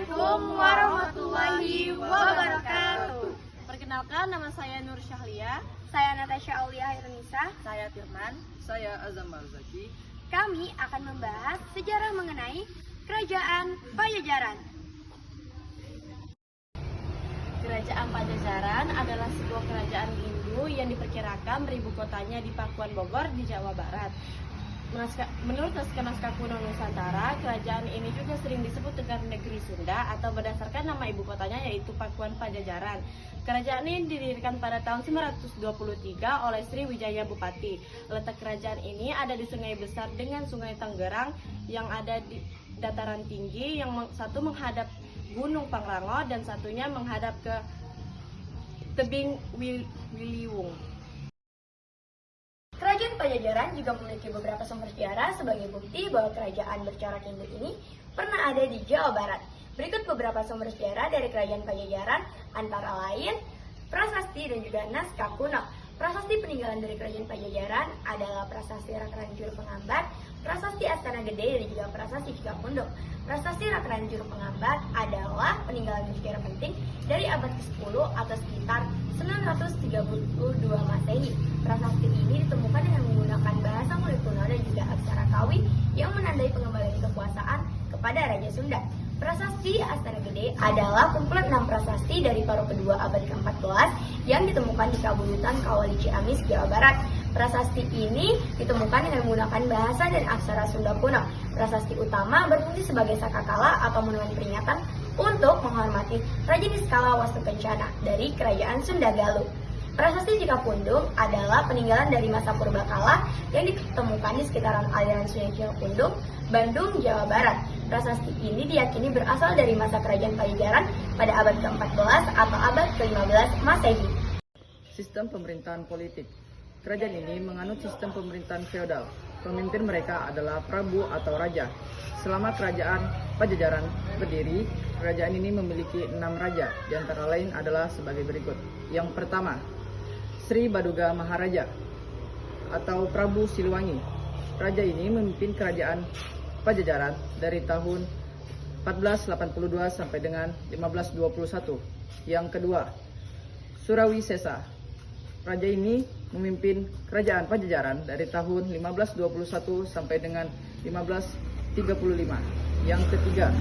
Assalamualaikum warahmatullahi wabarakatuh. Perkenalkan, nama saya Nur Syahlia. Saya Natasha Aulia Hairunisa. Saya Firman. Saya Azam Marzaki. Kami akan membahas sejarah mengenai Kerajaan Pajajaran. Kerajaan Pajajaran adalah sebuah kerajaan Hindu yang diperkirakan beribu kotanya di Pakuan Bogor di Jawa Barat. Menurut naskah kuno Nusantara, kerajaan ini juga sering disebut dengan Negeri Sunda atau berdasarkan nama ibu kotanya yaitu Pakuan Pajajaran. Kerajaan ini didirikan pada tahun 923 oleh Sriwijaya Bupati. Letak kerajaan ini ada di Sungai Besar dengan Sungai Tenggerang yang ada di dataran tinggi, yang satu menghadap Gunung Pangrango dan satunya menghadap ke tebing Wiliwung. Kerajaan Pajajaran juga memiliki beberapa sumber sejarah sebagai bukti bahwa kerajaan bercorak Hindu ini pernah ada di Jawa Barat. Berikut beberapa sumber sejarah dari Kerajaan Pajajaran, antara lain prasasti dan juga naskah kuno. Prasasti peninggalan dari Kerajaan Pajajaran adalah Prasasti Rakran Juru Pengambat, Prasasti Astana Gede, dan juga Prasasti Cikapundung. Prasasti Rakran Juru Pengambat adalah peninggalan sejarah penting dari abad ke-10 atau sekitar 932 Masehi. Prasasti ini ditemukan dengan menggunakan bahasa murid kuno dan juga aksara Kawi yang menandai pengembalian kekuasaan kepada Raja Sunda. Prasasti Astana Gede adalah kumpulan 6 prasasti dari paruh kedua abad ke-14 yang ditemukan di Kabulutan Kawali Ciamis, Jawa Barat. Prasasti ini ditemukan dengan menggunakan bahasa dan aksara Sunda kuno. Prasasti utama berfungsi sebagai sakakala atau monumen peringatan untuk menghormati Raja Niskala Wastukencana dari Kerajaan Sunda Galuh. Prasasti Cikapundung adalah peninggalan dari masa purbakala yang ditemukan di sekitaran aliran Sungai Cikapundung, Bandung, Jawa Barat. Prasasti ini diyakini berasal dari masa Kerajaan Pajajaran pada abad ke-14 atau abad ke-15 Masehi. Sistem pemerintahan politik. Kerajaan ini menganut sistem pemerintahan feodal. Pemimpin mereka adalah Prabu atau Raja. Selama Kerajaan Pajajaran berdiri, kerajaan ini memiliki 6 raja, di antara lain adalah sebagai berikut. Yang pertama, Sri Baduga Maharaja atau Prabu Siliwangi. Raja ini memimpin kerajaan Pajajaran dari tahun 1482 sampai dengan 1521. Yang kedua, Surawi Sesa. Raja ini memimpin kerajaan Pajajaran dari tahun 1521 sampai dengan 1535. Yang ketiga,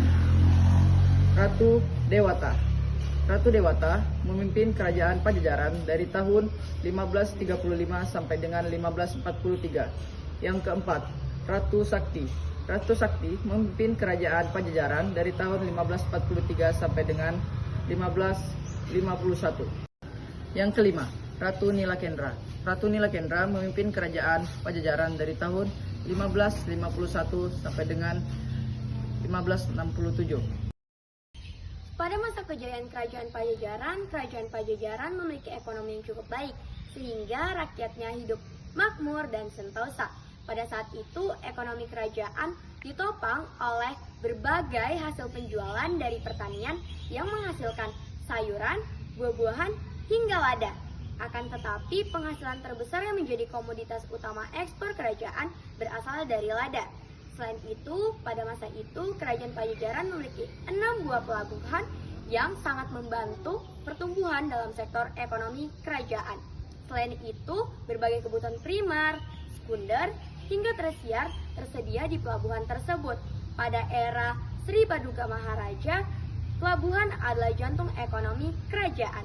Ratu Dewata. Ratu Dewata memimpin kerajaan Pajajaran dari tahun 1535 sampai dengan 1543. Yang keempat, Ratu Sakti. Ratu Sakti memimpin kerajaan Pajajaran dari tahun 1543 sampai dengan 1551. Yang kelima, Ratu Nilakendra. Ratu Nilakendra memimpin kerajaan Pajajaran dari tahun 1551 sampai dengan 1567. Pada masa kejayaan Kerajaan Pajajaran memiliki ekonomi yang cukup baik, sehingga rakyatnya hidup makmur dan sentosa. Pada saat itu, ekonomi kerajaan ditopang oleh berbagai hasil penjualan dari pertanian yang menghasilkan sayuran, buah-buahan, hingga lada. Akan tetapi, penghasilan terbesar yang menjadi komoditas utama ekspor kerajaan berasal dari lada. Selain itu, pada masa itu, Kerajaan Pajajaran memiliki 6 buah pelabuhan yang sangat membantu pertumbuhan dalam sektor ekonomi kerajaan. Selain itu, berbagai kebutuhan primer, sekunder, hingga tersier tersedia di pelabuhan tersebut. Pada era Sri Baduga Maharaja, pelabuhan adalah jantung ekonomi kerajaan.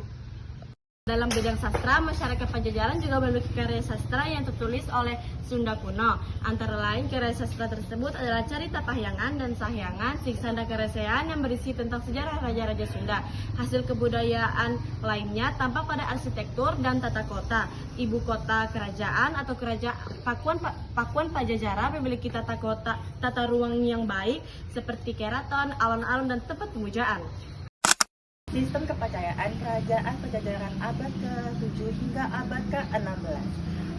Dalam bidang sastra, masyarakat Pajajaran juga memiliki karya sastra yang tertulis oleh Sunda kuno. Antara lain, karya sastra tersebut adalah Carita Kahyangan dan Sahyangan, Siksanda Karasean yang berisi tentang sejarah Raja-Raja Sunda. Hasil kebudayaan lainnya tampak pada arsitektur dan tata kota. Ibu kota kerajaan atau Pakuan Pajajaran memiliki tata ruang yang baik seperti keraton, alun-alun, dan tempat pemujaan. Sistem kepercayaan Kerajaan Pajajaran abad ke-7 hingga abad ke-16.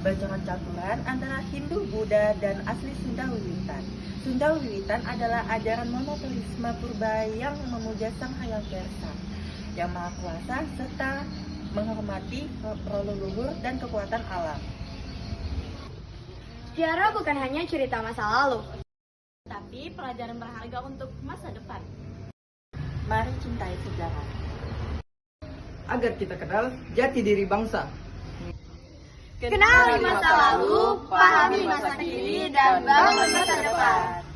Bercorak-campuran antara Hindu, Buddha, dan asli Sunda Wiwitan. Sunda Wiwitan adalah ajaran monoteisme purba yang memuja Sang Hyang Wiersa, yang Maha Kuasa, serta menghormati roh leluhur dan kekuatan alam. Sejarah bukan hanya cerita masa lalu, tapi pelajaran berharga untuk masa depan. Mari cintai sejarah. Agar kita kenal jati diri bangsa. Kenali masa lalu, pahami masa kini, dan bangun masa depan.